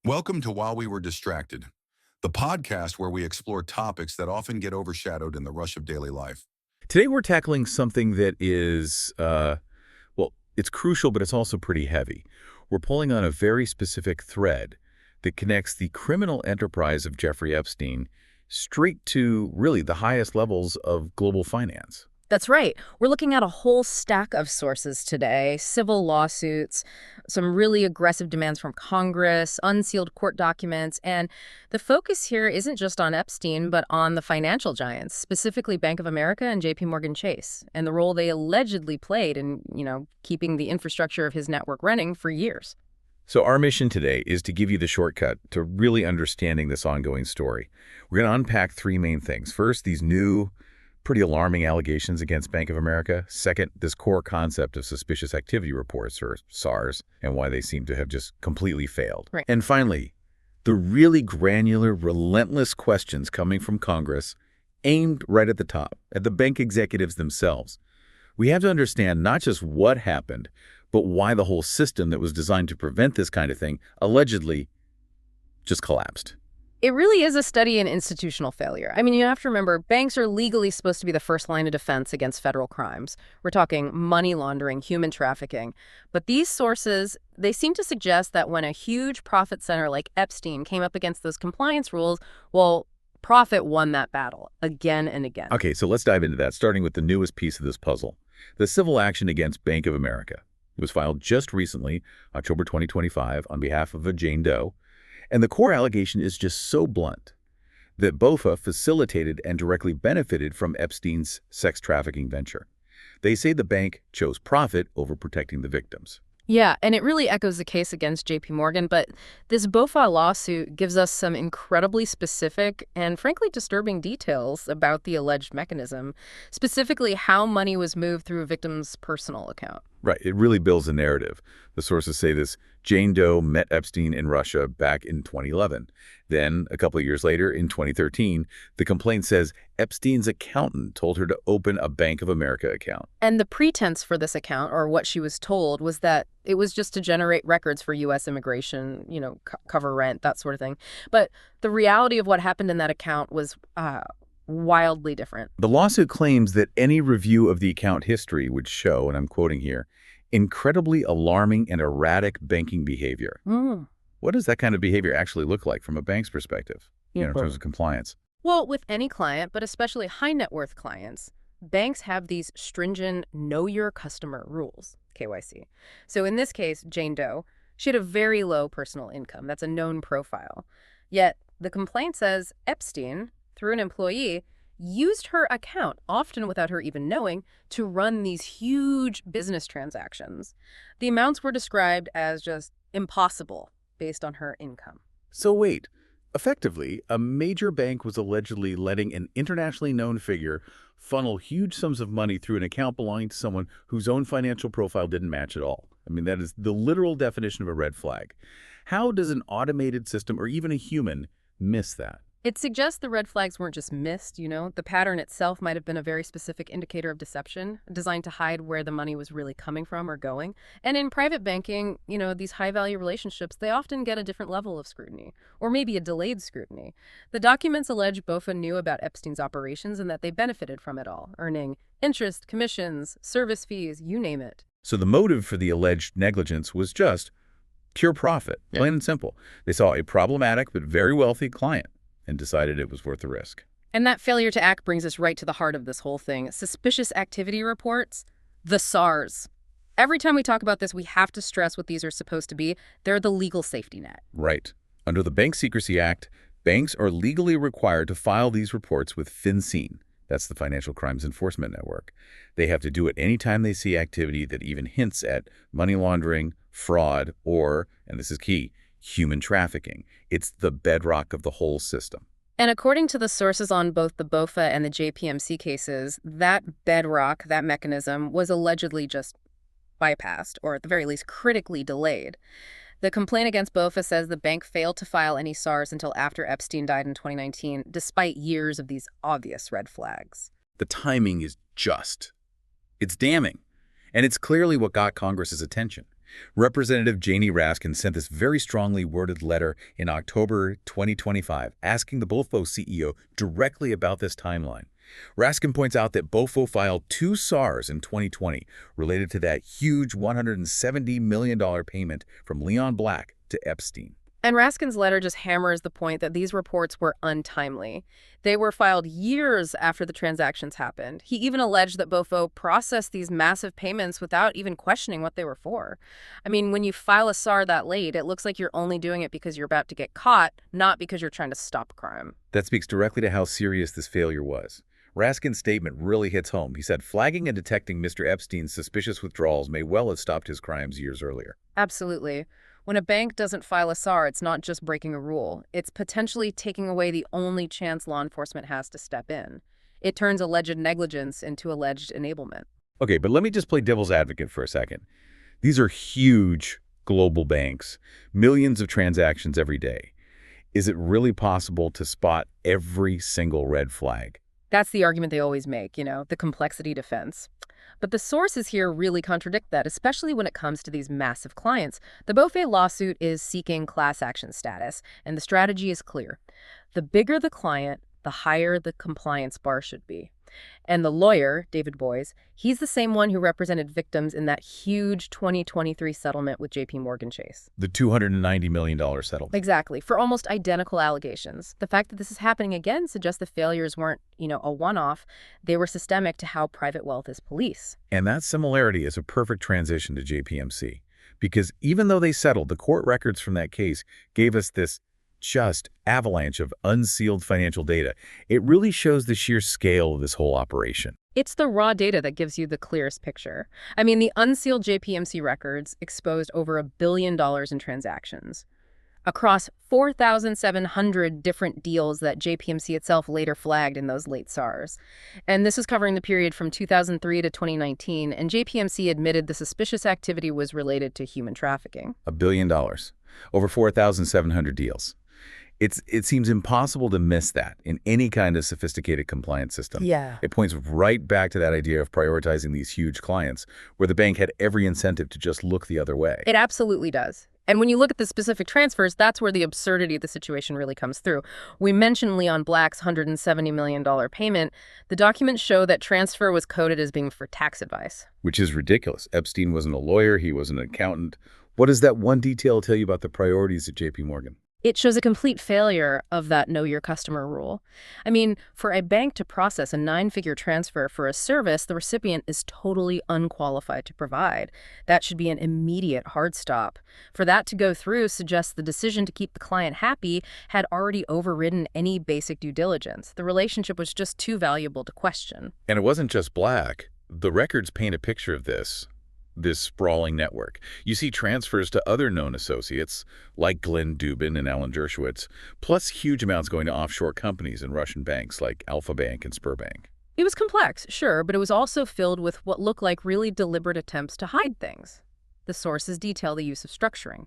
Welcome to While We Were Distracted, the podcast where we explore topics that often get overshadowed in the rush of daily life. Today we're tackling something that is, well, it's crucial, but it's also pretty heavy. We're pulling on a very specific thread that connects the criminal enterprise of Jeffrey Epstein straight to really the highest levels of global finance. That's right. We're looking at a whole stack of sources today: civil lawsuits, some really aggressive demands from Congress, unsealed court documents, and the focus here isn't just on Epstein, but on the financial giants, specifically Bank of America and JPMorgan Chase, and the role they allegedly played in, keeping the infrastructure of his network running for years. So our mission today is to give you the shortcut to really understanding this ongoing story. We're going to unpack three main things. First, these new, pretty alarming allegations against Bank of America. Second, this core concept of suspicious activity reports, or SARs, and why they seem to have just completely failed. Right. And finally, the really granular, relentless questions coming from Congress aimed right at the top, at the bank executives themselves. We have to understand not just what happened, but why the whole system that was designed to prevent this kind of thing allegedly just collapsed. It really is a study in institutional failure. I mean, you have to remember, banks are legally supposed to be the first line of defense against federal crimes. We're talking money laundering, human trafficking. But these sources, they seem to suggest that when a huge profit center like Epstein came up against those compliance rules, well, profit won that battle again and again. Okay, so let's dive into that, starting with the newest piece of this puzzle, the civil action against Bank of America. It was filed just recently, October 2025, on behalf of a Jane Doe. And the core allegation is just so blunt that BOFA facilitated and directly benefited from Epstein's sex trafficking venture. They say the bank chose profit over protecting the victims. Yeah, and it really echoes the case against JPMorgan, but this BOFA lawsuit gives us some incredibly specific and frankly disturbing details about the alleged mechanism, specifically how money was moved through a victim's personal account. Right, it really builds a narrative. The sources say this: Jane Doe met Epstein in Russia back in 2011. Then, a couple of years later, in 2013, the complaint says Epstein's accountant told her to open a Bank of America account. And the pretense for this account, or what she was told, was that it was just to generate records for U.S. immigration, cover rent, that sort of thing. But the reality of what happened in that account was wildly different. The lawsuit claims that any review of the account history would show, and I'm quoting here, incredibly alarming and erratic banking behavior. What does that kind of behavior actually look like from a bank's perspective, in terms of compliance? Well, with any client, but especially high net worth clients, banks have these stringent know your customer rules, KYC. So in this case, Jane Doe, she had a very low personal income. That's a known profile. Yet the complaint says Epstein, through an employee, used her account, often without her even knowing, to run these huge business transactions. The amounts were described as just impossible based on her income. So wait, effectively, a major bank was allegedly letting an internationally known figure funnel huge sums of money through an account belonging to someone whose own financial profile didn't match at all. I mean, that is the literal definition of a red flag. How does an automated system or even a human miss that? It suggests the red flags weren't just missed, The pattern itself might have been a very specific indicator of deception, designed to hide where the money was really coming from or going. And in private banking, these high-value relationships, they often get a different level of scrutiny, or maybe a delayed scrutiny. The documents allege BOFA knew about Epstein's operations and that they benefited from it all, earning interest, commissions, service fees, you name it. So the motive for the alleged negligence was just pure profit, plain and simple. They saw a problematic but very wealthy client and decided it was worth the risk. And that failure to act brings us right to the heart of this whole thing. Suspicious activity reports, the SARs. Every time we talk about this, we have to stress what these are supposed to be. They're the legal safety net. Right. Under the Bank Secrecy Act, banks are legally required to file these reports with FinCEN. That's the Financial Crimes Enforcement Network. They have to do it anytime they see activity that even hints at money laundering, fraud, or, and this is key, human trafficking. It's the bedrock of the whole system. And according to the sources on both the BOFA and the JPMC cases, that bedrock, that mechanism, was allegedly just bypassed, or at the very least critically delayed. The complaint against BOFA says the bank failed to file any SARs until after Epstein died in 2019, despite years of these obvious red flags. The timing is just. It's damning. And it's clearly what got Congress's attention. Representative Janie Raskin sent this very strongly worded letter in October 2025 asking the BOFO CEO directly about this timeline. Raskin points out that BOFO filed 2 SARs in 2020 related to that huge $170 million payment from Leon Black to Epstein. And Raskin's letter just hammers the point that these reports were untimely. They were filed years after the transactions happened. He even alleged that BOFO processed these massive payments without even questioning what they were for. I mean, when you file a SAR that late, it looks like you're only doing it because you're about to get caught, not because you're trying to stop crime. That speaks directly to how serious this failure was. Raskin's statement really hits home. He said flagging and detecting Mr. Epstein's suspicious withdrawals may well have stopped his crimes years earlier. Absolutely. When a bank doesn't file a SAR, it's not just breaking a rule. It's potentially taking away the only chance law enforcement has to step in. It turns alleged negligence into alleged enablement. Okay, but let me just play devil's advocate for a second. These are huge global banks, millions of transactions every day. Is it really possible to spot every single red flag? That's the argument they always make, the complexity defense. But the sources here really contradict that, especially when it comes to these massive clients. The BOFO lawsuit is seeking class action status, and the strategy is clear. The bigger the client, the higher the compliance bar should be. And the lawyer, David Boies, he's the same one who represented victims in that huge 2023 settlement with JPMorgan Chase. The $290 million settlement. Exactly, for almost identical allegations. The fact that this is happening again suggests the failures weren't, a one-off. They were systemic to how private wealth is policed. And that similarity is a perfect transition to JPMC. Because even though they settled, the court records from that case gave us this just avalanche of unsealed financial data. It really shows the sheer scale of this whole operation. It's the raw data that gives you the clearest picture. I mean, the unsealed JPMC records exposed over $1 billion in transactions across 4,700 different deals that JPMC itself later flagged in those late SARs. And this was covering the period from 2003 to 2019, and JPMC admitted the suspicious activity was related to human trafficking. $1 billion. Over 4,700 deals. It seems impossible to miss that in any kind of sophisticated compliance system. Yeah. It points right back to that idea of prioritizing these huge clients, where the bank had every incentive to just look the other way. It absolutely does. And when you look at the specific transfers, that's where the absurdity of the situation really comes through. We mentioned Leon Black's $170 million payment. The documents show that transfer was coded as being for tax advice. Which is ridiculous. Epstein wasn't a lawyer. He was an accountant. What does that one detail tell you about the priorities at JPMorgan? It shows a complete failure of that know your customer rule. I mean, for a bank to process a 9-figure transfer for a service the recipient is totally unqualified to provide, that should be an immediate hard stop. For that to go through suggests the decision to keep the client happy had already overridden any basic due diligence. The relationship was just too valuable to question. And it wasn't just Black. The records paint a picture of this sprawling network. You see transfers to other known associates, like Glenn Dubin and Alan Dershowitz, plus huge amounts going to offshore companies and Russian banks like Alfa Bank and Sberbank. It was complex, sure, but it was also filled with what looked like really deliberate attempts to hide things. The sources detail the use of structuring.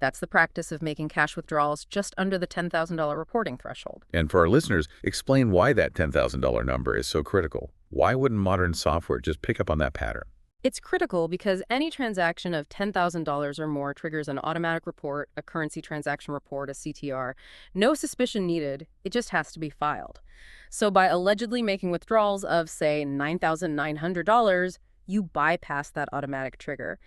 That's the practice of making cash withdrawals just under the $10,000 reporting threshold. And for our listeners, explain why that $10,000 number is so critical. Why wouldn't modern software just pick up on that pattern? It's critical because any transaction of $10,000 or more triggers an automatic report, a currency transaction report, a CTR. No suspicion needed. It just has to be filed. So by allegedly making withdrawals of, say, $9,900, you bypass that automatic trigger.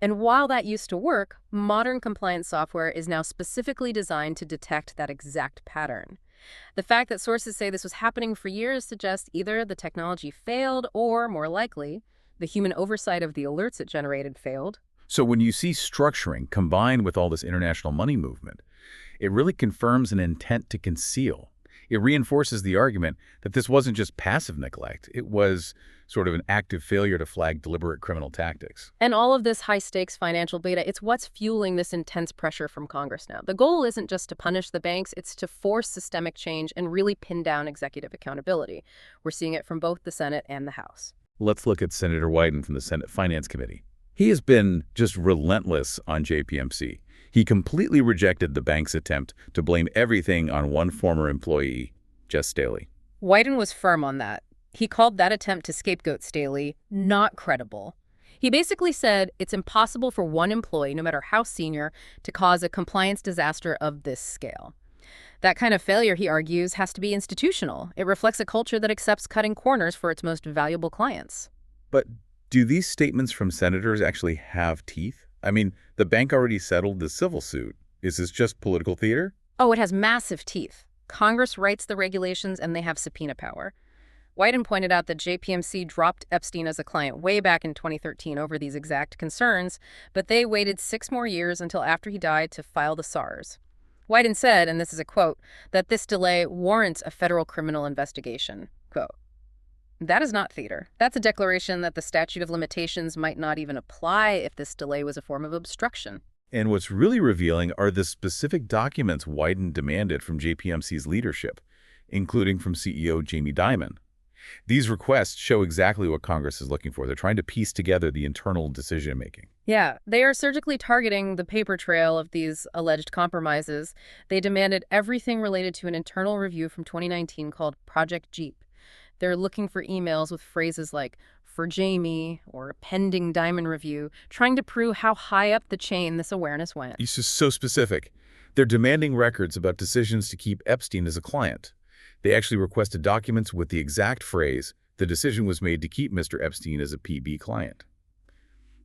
And while that used to work, modern compliance software is now specifically designed to detect that exact pattern. The fact that sources say this was happening for years suggests either the technology failed or, more likely, the human oversight of the alerts it generated failed. So when you see structuring combined with all this international money movement, it really confirms an intent to conceal. It reinforces the argument that this wasn't just passive neglect. It was sort of an active failure to flag deliberate criminal tactics. And all of this high-stakes financial data, it's what's fueling this intense pressure from Congress now. The goal isn't just to punish the banks, it's to force systemic change and really pin down executive accountability. We're seeing it from both the Senate and the House. Let's look at Senator Wyden from the Senate Finance Committee. He has been just relentless on JPMC. He completely rejected the bank's attempt to blame everything on one former employee, Jess Staley. Wyden was firm on that. He called that attempt to scapegoat Staley not credible. He basically said it's impossible for one employee, no matter how senior, to cause a compliance disaster of this scale. That kind of failure, he argues, has to be institutional. It reflects a culture that accepts cutting corners for its most valuable clients. But do these statements from senators actually have teeth? I mean, the bank already settled the civil suit. Is this just political theater? Oh, it has massive teeth. Congress writes the regulations and they have subpoena power. Wyden pointed out that JPMC dropped Epstein as a client way back in 2013 over these exact concerns, but they waited 6 more years until after he died to file the SARs. Wyden said, and this is a quote, that this delay warrants a federal criminal investigation. Quote, "That is not theater. That's a declaration that the statute of limitations might not even apply if this delay was a form of obstruction." And what's really revealing are the specific documents Wyden demanded from JPMC's leadership, including from CEO Jamie Dimon. These requests show exactly what Congress is looking for. They're trying to piece together the internal decision-making. Yeah, they are surgically targeting the paper trail of these alleged compromises. They demanded everything related to an internal review from 2019 called Project Jeep. They're looking for emails with phrases like, "for Jamie," or "pending Dimon review," trying to prove how high up the chain this awareness went. It's just so specific. They're demanding records about decisions to keep Epstein as a client. They actually requested documents with the exact phrase, "the decision was made to keep Mr. Epstein as a PB client."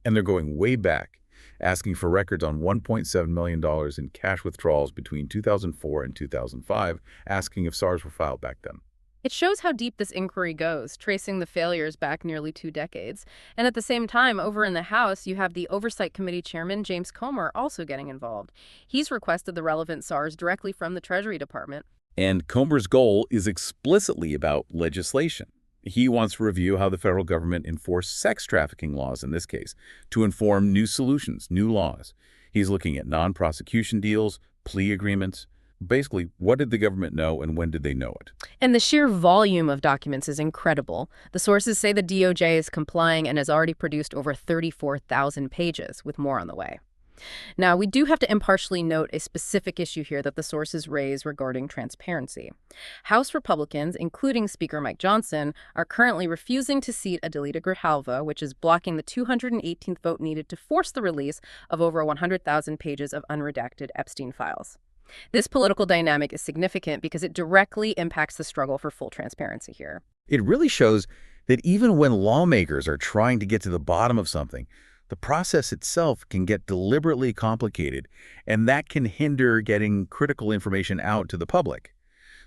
And they're going way back, asking for records on $1.7 million in cash withdrawals between 2004 and 2005, asking if SARs were filed back then. It shows how deep this inquiry goes, tracing the failures back nearly 2 decades. And at the same time, over in the House, you have the Oversight Committee Chairman James Comer also getting involved. He's requested the relevant SARs directly from the Treasury Department. And Comer's goal is explicitly about legislation. He wants to review how the federal government enforced sex trafficking laws in this case, to inform new solutions, new laws. He's looking at non-prosecution deals, plea agreements. Basically, what did the government know and when did they know it? And the sheer volume of documents is incredible. The sources say the DOJ is complying and has already produced over 34,000 pages, with more on the way. Now, we do have to impartially note a specific issue here that the sources raise regarding transparency. House Republicans, including Speaker Mike Johnson, are currently refusing to seat Adelita Grijalva, which is blocking the 218th vote needed to force the release of over 100,000 pages of unredacted Epstein files. This political dynamic is significant because it directly impacts the struggle for full transparency here. It really shows that even when lawmakers are trying to get to the bottom of something, the process itself can get deliberately complicated, and that can hinder getting critical information out to the public.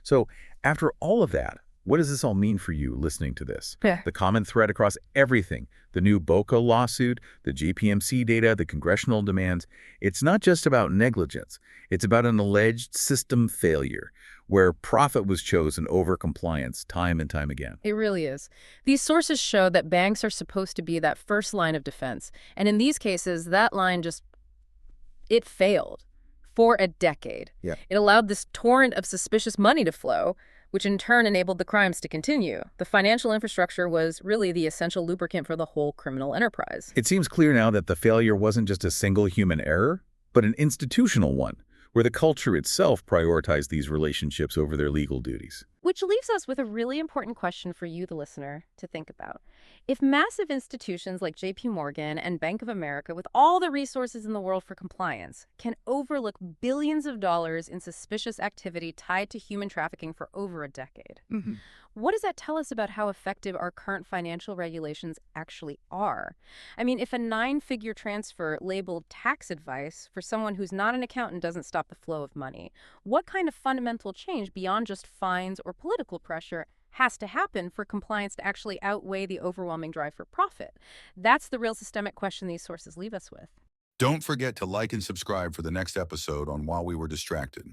So after all of that, what does this all mean for you listening to this? Yeah. The common thread across everything, the new BOCA lawsuit, the JPMC data, the congressional demands, it's not just about negligence. It's about an alleged system failure where profit was chosen over compliance time and time again. It really is. These sources show that banks are supposed to be that first line of defense. And in these cases, that line it failed for a decade. Yeah. It allowed this torrent of suspicious money to flow, which in turn enabled the crimes to continue. The financial infrastructure was really the essential lubricant for the whole criminal enterprise. It seems clear now that the failure wasn't just a single human error, but an institutional one, where the culture itself prioritized these relationships over their legal duties. Which leaves us with a really important question for you, the listener, to think about. If massive institutions like JPMorgan and Bank of America, with all the resources in the world for compliance, can overlook billions of dollars in suspicious activity tied to human trafficking for over a decade, what does that tell us about how effective our current financial regulations actually are? I mean, if a 9-figure transfer labeled tax advice for someone who's not an accountant doesn't stop the flow of money, what kind of fundamental change beyond just fines or political pressure has to happen for compliance to actually outweigh the overwhelming drive for profit? That's the real systemic question these sources leave us with. Don't forget to like and subscribe for the next episode on While We Were Distracted.